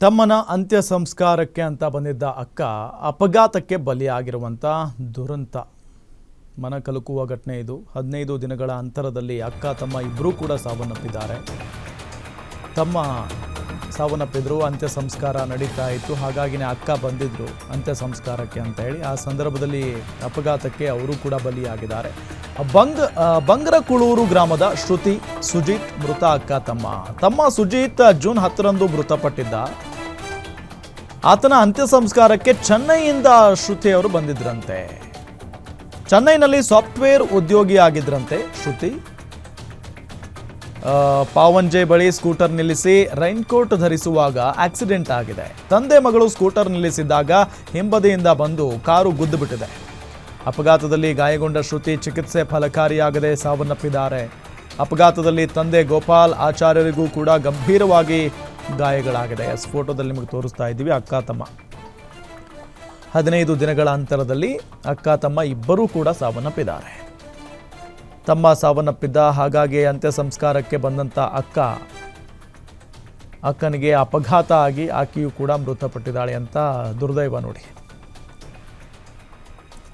ತಮ್ಮನ ಅಂತ್ಯ ಸಂಸ್ಕಾರಕ್ಕೆ ಅಂತ ಬಂದಿದ್ದ ಅಕ್ಕ ಅಪಘಾತಕ್ಕೆ ಬಲಿಯಾಗಿರುವಂಥ ದುರಂತ ಮನ ಕಲಕುವ ಘಟನೆ ಇದು. 15 ದಿನಗಳ ಅಂತರದಲ್ಲಿ ಅಕ್ಕ ತಮ್ಮ ಇಬ್ಬರೂ ಕೂಡ ಸಾವನ್ನಪ್ಪಿದ್ದಾರೆ. ತಮ್ಮ ಸಾವನ್ನಪ್ಪಿದ್ರು, ಅಂತ್ಯ ಸಂಸ್ಕಾರ ನಡೀತಾ ಇತ್ತು. ಹಾಗಾಗಿನೇ ಅಕ್ಕ ಬಂದಿದ್ರು ಅಂತ್ಯ ಸಂಸ್ಕಾರಕ್ಕೆ ಅಂತ ಹೇಳಿ. ಆ ಸಂದರ್ಭದಲ್ಲಿ ಅಪಘಾತಕ್ಕೆ ಅವರು ಕೂಡ ಬಲಿಯಾಗಿದ್ದಾರೆ. ಬಂಗರಕುಳೂರು ಗ್ರಾಮದ ಶ್ರುತಿ ಸುಜಿತ್ ಮೃತ ಅಕ್ಕ ತಮ್ಮ ಸುಜಿತ್ ಜೂನ್ 10ರಂದು ಮೃತಪಟ್ಟಿದ್ದ. ಆತನ ಅಂತ್ಯ ಸಂಸ್ಕಾರಕ್ಕೆ ಚೆನ್ನೈಯಿಂದ ಶ್ರುತಿ ಅವರು ಬಂದಿದ್ರಂತೆ. ಚೆನ್ನೈನಲ್ಲಿ ಸಾಫ್ಟ್ವೇರ್ ಉದ್ಯೋಗಿಯಾಗಿದ್ರಂತೆ ಶ್ರುತಿ. ಪಾವಂಜೆ ಬಳಿ ಸ್ಕೂಟರ್ ನಿಲ್ಲಿಸಿ ರೈನ್ಕೋಟ್ ಧರಿಸುವಾಗ ಆಕ್ಸಿಡೆಂಟ್ ಆಗಿದೆ. ತಂದೆ ಮಗಳು ಸ್ಕೂಟರ್ ನಿಲ್ಲಿಸಿದ್ದಾಗ ಹಿಂಬದಿಯಿಂದ ಬಂದು ಕಾರು ಗುದ್ದು ಬಿಟ್ಟಿದೆ. ಅಪಘಾತದಲ್ಲಿ ಗಾಯಗೊಂಡ ಶ್ರುತಿ ಚಿಕಿತ್ಸೆ ಫಲಕಾರಿಯಾಗದೆ ಸಾವನ್ನಪ್ಪಿದ್ದಾರೆ. ಅಪಘಾತದಲ್ಲಿ ತಂದೆ ಗೋಪಾಲ್ ಆಚಾರ್ಯರಿಗೂ ಕೂಡ ಗಂಭೀರವಾಗಿ ಗಾಯಗಳಾಗಿದೆ. ಫೋಟೋದಲ್ಲಿ ನಿಮಗೆ ತೋರಿಸ್ತಾ ಇದ್ದೀವಿ. ಅಕ್ಕ ತಮ್ಮ 15 ದಿನಗಳ ಅಂತರದಲ್ಲಿ ಅಕ್ಕ ತಮ್ಮ ಇಬ್ಬರೂ ಕೂಡ ಸಾವನ್ನಪ್ಪಿದ್ದಾರೆ. ತಮ್ಮ ಸಾವನ್ನಪ್ಪಿದ್ದ, ಹಾಗಾಗಿ ಅಂತ್ಯ ಸಂಸ್ಕಾರಕ್ಕೆ ಬಂದಂಥ ಅಕ್ಕನಿಗೆ ಅಪಘಾತ ಆಗಿ ಆಕೆಯೂ ಕೂಡ ಮೃತಪಟ್ಟಿದ್ದಾಳೆ ಅಂತ ದುರ್ದೈವ ನೋಡಿ.